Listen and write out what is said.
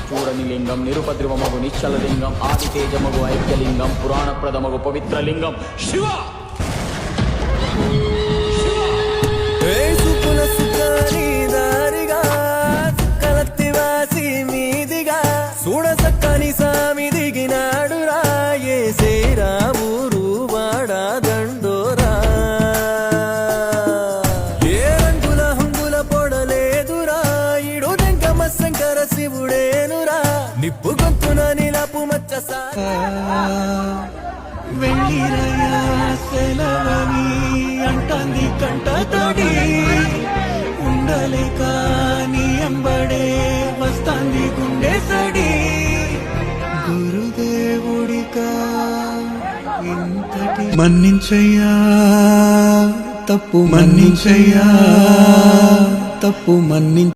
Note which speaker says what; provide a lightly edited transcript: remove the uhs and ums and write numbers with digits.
Speaker 1: చూడని లింగం నిరుపద్రవమగు నిశ్చల లింగం ఆది తేజమగు ఐక్యలింగం పురాణ ప్రథమగు పవిత్ర లింగం శివ
Speaker 2: చూడసక్కని సామి దిగినాడు రాయే శ్రీరామురు వాడా దండోరా ఏ రంగుల హంగుల పొడలేదురా ఇడు వెంకమ శంకర శివుడేనురా నిప్పు గొంతున నిలపు మచ్చ వెళ్ళిరయా సెలవని అంటంది కంట తడి ఉండలేక నీ అంబడే వస్తాంది గుండె సడి గురుదేవుడికా ఇంతటి మన్నించయ్యా తప్పు మన్నించయ్యా తప్పు మన్నించ